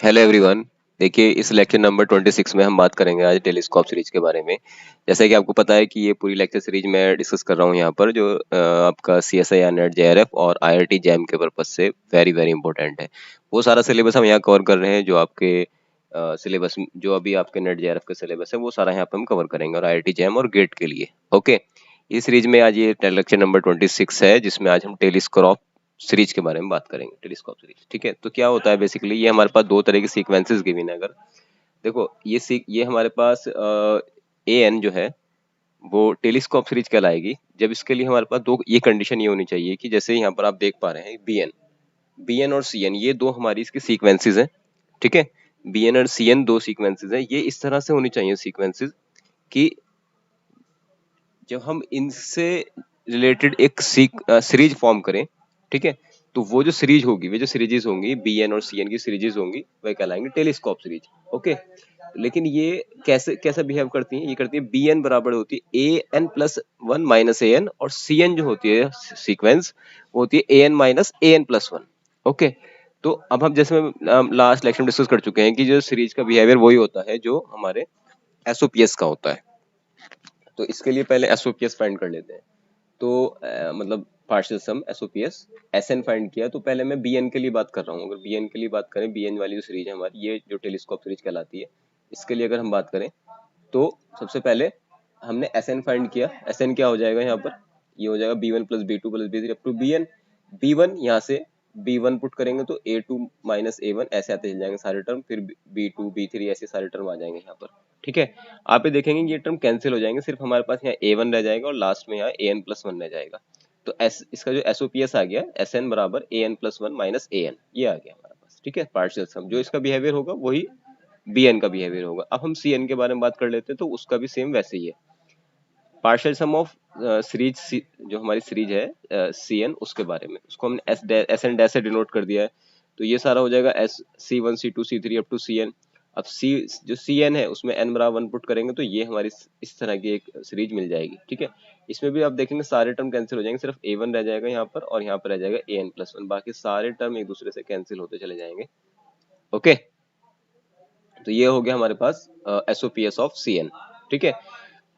Hello everyone. देखिए, इस lecture number 26 में हम बात करेंगे आज टेलीस्कोप सीरीज के बारे में। जैसा कि आपको पता है कि ये पूरी लेक्चर सीरीज मैं डिस्कस कर रहा हूँ यहाँ पर, जो आपका CSIR नेट JRF और IIT जैम के पर्पज से वेरी वेरी इंपॉर्टेंट है। वो सारा सिलेबस हम यहाँ कवर कर रहे हैं, जो आपके सिलेबस जो अभी आपके नेट JRF का सिलेबस है वो सारा यहाँ पे हम कवर करेंगे, और IIT जैम और गेट के लिए। ओके, इस सीरीज में आज ये लेक्चर नंबर 26 है, जिसमें आज हम टेलीस्कोप सीरीज के बारे में बात करेंगे। टेलीस्कोप सीरीज, ठीक है। तो क्या होता है बेसिकली, ये हमारे पास दो तरह के सीक्वेंसेस गिवन है। अगर देखो, ये हमारे पास AN जो है वो टेलीस्कोप सीरीज कहलाएगी जब इसके लिए हमारे पास दो ये कंडीशन ये होनी चाहिए कि जैसे यहाँ पर आप देख पा रहे हैं BN और CN, ये दो हमारी इसके सीक्वेंसेस हैं, ठीक है। BN और CN दो सीक्वेंसेस हैं। ये इस तरह से होनी चाहिए सीक्वेंसेस कि जब हम इनसे रिलेटेड एक सीरीज फॉर्म करें, ठीक है, तो वो जो सीरीज होगी, वे जो सीरीजेस होंगी BN और CN की सीरीजेस होंगी, वह कहलाएंगे टेलीस्कोप सीरीज। ओके, लेकिन ये कैसे कैसे बिहेव करती हैं? ये करती है BN बराबर होती है AN+1 माइनस AN, और CN जो होती है सीक्वेंस वो होती है AN माइनस AN+1। ओके, तो अब हम जैसे लास्ट लेक्चर में डिस्कस कर चुके हैं कि जो सीरीज का बिहेवियर वही होता है जो हमारे SOPS का होता है। तो इसके लिए पहले SOPS फाइंड कर लेते हैं। तो मतलब पार्शियल सम SOPS SN फाइंड किया, तो पहले मैं BN के लिए बात कर रहा हूँ। अगर BN के लिए बात करें, BN वाली जो सीरीज है हमारी, ये जो टेलीस्कोप सीरीज कहलाती है, इसके लिए अगर हम बात करें तो सबसे पहले हमने SN फाइंड किया। SN क्या हो जाएगा यहाँ पर? ये हो जाएगा B1 plus B2 plus B3 up to BN। B1 यहाँ से B1 पुट करेंगे तो A2 माइनस A1 ऐसे आते चल जाएंगे सारे टर्म, फिर B2 B3 ऐसे सारे टर्म आ जाएंगे यहाँ पर, ठीक है। आप ये देखेंगे ये टर्म कैंसिल हो जाएंगे, सिर्फ हमारे पास यहाँ A1 रह जाएगा और लास्ट में यहाँ AN+1 रह जाएगा। तो इसका जो SOPS आ गया, SN बराबर AN+1 माइनस AN, ये आ गया हमारे पास, ठीक है। पार्शियल सम जो इसका बिहेवियर होगा वही BN का बिहेवियर होगा। अब हम CN के बारे में बात कर लेते हैं, तो उसका भी सेम वैसे ही है। पार्शियल सम ऑफ सीरीज जो हमारी सीरीज है CN, उसके बारे में, उसको हमने SN डैश से डिनोट कर दिया है। तो ये सारा हो जाएगा C1 C2 C3 up to CN। अब जो CN है उसमें n बराबर 1 पुट करेंगे तो ये हमारी इस तरह की एक सीरीज मिल जाएगी, ठीक है। इसमें भी आप देखेंगे सारे टर्म कैंसिल हो जाएंगे, सिर्फ A1 रह जाएगा यहाँ पर, और यहाँ पर रह जाएगा AN+1, बाकी सारे टर्म एक दूसरे से कैंसिल होते चले जाएंगे। ओके, तो ये हो गया हमारे पास SOPS ऑफ CN, ठीक है।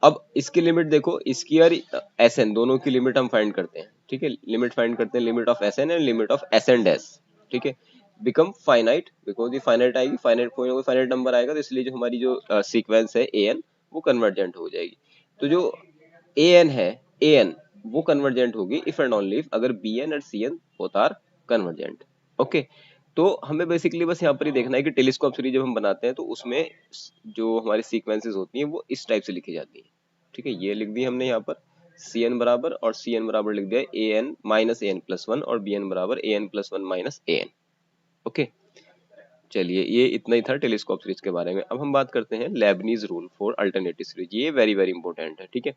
अब इसकी लिमिट देखो, इसकी और SN दोनों की लिमिट हम फाइंड करते हैं, ठीक है। लिमिट फाइंड करते हैं, limit of SN and limit of SN dash, ठीक है। बिकम फाइनाइट, बिकॉज ये फाइनाइट आएगी, फाइनाइट कोई ना कोई फाइनाइट नंबर आएगा, तो इसलिए जो हमारी जो सीक्वेंस है AN वो कन्वर्जेंट हो जाएगी। तो जो AN है, AN वो कन्वर्जेंट होगी इफ एंड ओनली इफ अगर BN और CN both are convergent. Okay, तो हमें बेसिकली बस यहाँ पर ही देखना है कि टेलीस्कोप सीरीज जब हम बनाते हैं तो उसमें जो हमारी सीक्वेंसेस होती हैं वो इस टाइप से लिखी जाती हैं, ठीक है। ये लिख दी हमने यहाँ पर CN बराबर, और CN बराबर लिख दिया AN माइनस AN+1, और BN बराबर AN+1 माइनस AN। ओके, चलिए ये इतना ही था टेलीस्कोप सीरीज के बारे में। अब हम बात करते हैं Lebanese rule for alternative series. ये वेरी वेरी इंपॉर्टेंट है, ठीक है।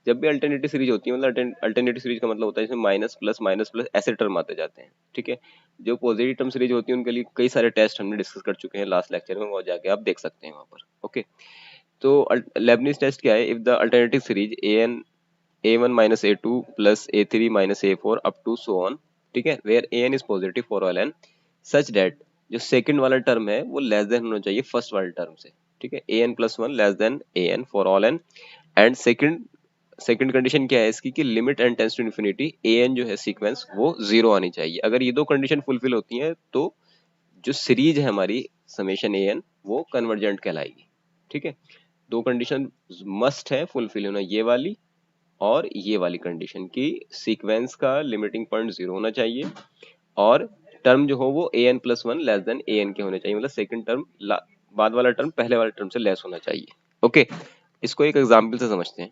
जब भी अल्टरनेटिव सीरीज होती है, मतलब अल्टरनेटिव सीरीज का मतलब होता है इसमें माइनस प्लस ऐसे टर्म आते जाते हैं, ठीक है। जो पॉजिटिव टर्म सीरीज होती है उनके लिए कई सारे टेस्ट हमने डिस्कस कर चुके हैं लास्ट लेक्चर में, वो जाके आप देख सकते हैं वहां पर। ओके, तो लेबनीज टेस्ट क्या है? If the alternative series AN A1 minus A2 plus A3 minus A4 up to so on, ठीक है, where AN is positive for all n such that जो सेकंड वाला टर्म है वो लेस देन होना चाहिए फर्स्ट वाले टर्म से, ठीक है। AN+1 less than AN for all n, and second condition क्या है इसकी कि limit n tends to infinity AN जो है सीक्वेंस वो 0 आनी चाहिए। अगर ये दो कंडीशन फुलफिल होती हैं तो जो सीरीज है हमारी समेशन AN वो कन्वर्जेंट कहलाएगी, ठीक है। दो कंडीशन मस्ट है फुलफिल होना, ये वाली और ये वाली कंडीशन की सीक्वेंस का लिमिटिंग पॉइंट 0 होना चाहिए, और टर्म जो हो वो AN+1 लेस देन AN के होने चाहिए, मतलब सेकंड टर्म बाद वाला टर्म पहले वाले टर्म से लेस होना चाहिए। ओके, इसको एक एग्जांपल से समझते हैं।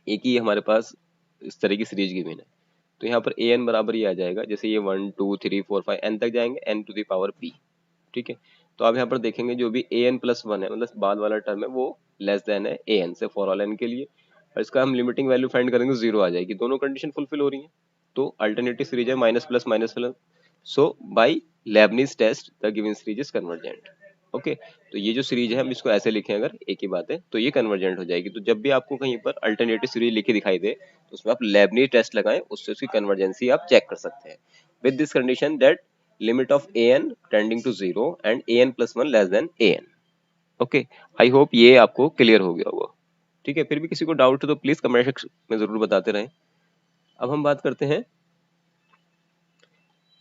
एक ही हमारे पास इस तरह की सीरीज गिवन है, तो यहाँ पर AN बराबर ये आ जाएगा, जैसे ये 1 2 3 4 5 n तक जाएंगे n to the power p, ठीक है। तो आप यहाँ पर देखेंगे जो भी AN+1 है, मतलब बाद वाला टर्म है, वो लेस देन है AN से फॉर ऑल n के लिए, और इसका हम लिमिटिंग वैल्यू फाइंड करेंगे 0 आ जाएगी। दोनों कंडीशन फुलफिल हो रही हैं, तो अल्टरनेटिव सीरीज है minus plus, so by Leibniz test the given series is convergent. Okay, तो ये जो सीरीज है हम इसको ऐसे लिखें, अगर एक ही बात है तो ये कन्वर्जेंट हो जाएगी। तो जब भी आपको कहीं पर अल्टरनेटिव सीरीज लिखी दिखाई दे तो उसमें आप लेबनीज टेस्ट लगाएं, उससे उसकी कन्वर्जेंसी आप चेक कर सकते हैं। With this condition that limit of a n tending to 0 and a n plus 1 less than a n. Okay, I hope ये आपको क्लियर हो गया होगा। ठीक है, फिर भी किसी को डाउट हो तो प्लीज कमेंट सेक्शन में जरूर बताते रहें। अब हम बात करते हैं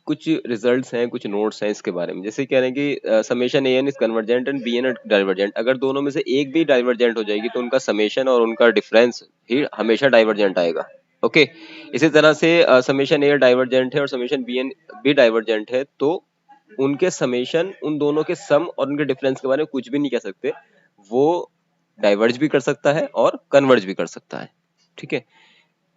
कुछ रिजल्ट्स हैं, कुछ नोट्स हैं इसके बारे में। जैसे कह रहे हैं कि summation a n is convergent and b n divergent. अगर दोनों में से एक भी डाइवर्जेंट हो जाएगी तो उनका समेशन और उनका डिफरेंस ही हमेशा डाइवर्जेंट आएगा। ओके, इसी तरह से समेशन ए डाइवर्जेंट है और समेशन बी एन भी डाइवर्जेंट है तो उनके समेशन, उन दोनों के सम और उनके डिफरेंस के बारे में कुछ भी नहीं कह सकते। वो डाइवर्ज भी कर सकता है और कन्वर्ज भी कर सकता है। ठीक है,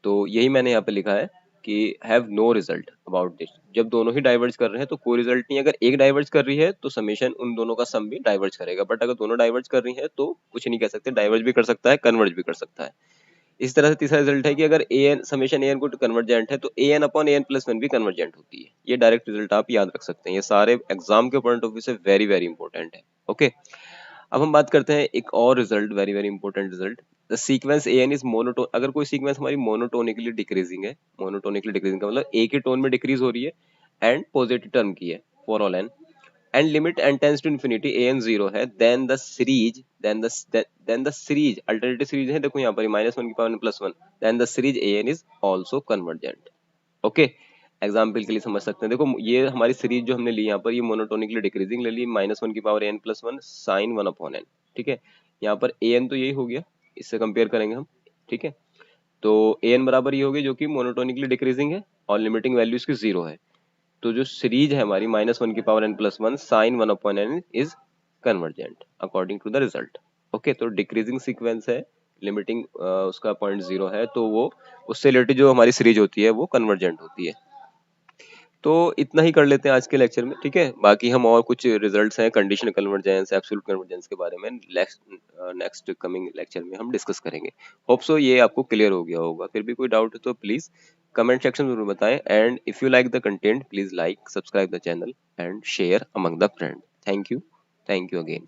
तो यही मैंने यहाँ पे लिखा है कि have no result about this. जब दोनों ही डाइवर्ज कर रहे हैं तो कोई रिजल्ट नहीं। अगर एक डाइवर्ज कर रही है तो समेशन उन दोनों का सम भी डाइवर्ज करेगा, बट अगर दोनों डाइवर्ज कर रही है तो कुछ नहीं कह सकते, डाइवर्ज भी कर सकता है, कन्वर्ज भी कर सकता है। इस तरह से तीसरा रिजल्ट है कि अगर A N summation a N को कन्वर्जेंट है तो A N upon A n plus 1 भी कन्वर्जेंट होती है। ये डायरेक्ट रिजल्ट आप याद रख सकते हैं, ये सारे एग्जाम के पॉइंट ऑफ व्यू से वेरी वेरी इंपॉर्टेंट है। ओके, अब हम बात करते हैं एक और result, very very important result. The sequence a n is monotone. अगर कोई सीक्वेंस हमारी मोनोटोनिकली डिक्रीजिंग है, मोनोटोनिकली डिक्रीजिंग का मतलब एक ही टोन में डिक्रीज हो रही है एंड पॉजिटिव टर्म की है for all n, and limit n tends to infinity a n 0 है, then the series alternative series है, देखो यहाँ पर -1 की power +1, then the series a n is also convergent. Okay, example के लिए समझ सकते हैं। देखो ये हमारी सीरीज जो हमने ली यहाँ पर, ये मोनोटोनिकली डिक्रीजिंग ले ली, -1 की power n + 1 sine 1 upon n। ठीक है, यहाँ पर ए एन तो यही हो गया, इससे कंपेयर करेंगे हम। ठीक है, तो ए एन बराबर ये हो गया जो कि मोनोटोनिकली डिक्रीजिंग है और लिमिटिंग वैल्यू इसकी 0 है। तो जो सीरीज है हमारी -1 की power n + 1 sine 1 upon n is convergent according to the result. Okay, तो डिक्रीजिंग सीक्वेंस है, लिमिटिंग उसका पॉइंट 0 है, तो वो उससे रिलेटेड जो हमारी सीरीज होती है वो कन्वर्जेंट होती है। तो इतना ही कर लेते हैं आज के लेक्चर में। ठीक है, बाकी हम और कुछ रिजल्ट्स हैं कंडीशनल कन्वर्जेंस, एब्सोल्यूट कन्वर्जेंस के बारे में नेक्स्ट कमिंग लेक्चर में हम डिस्कस करेंगे। होप सो ये आपको क्लियर हो गया होगा। फिर भी कोई डाउट है तो प्लीज कमेंट सेक्शन में जरूर बताएं, and if you like the content please like, subscribe the channel and share among the friend. Thank you again.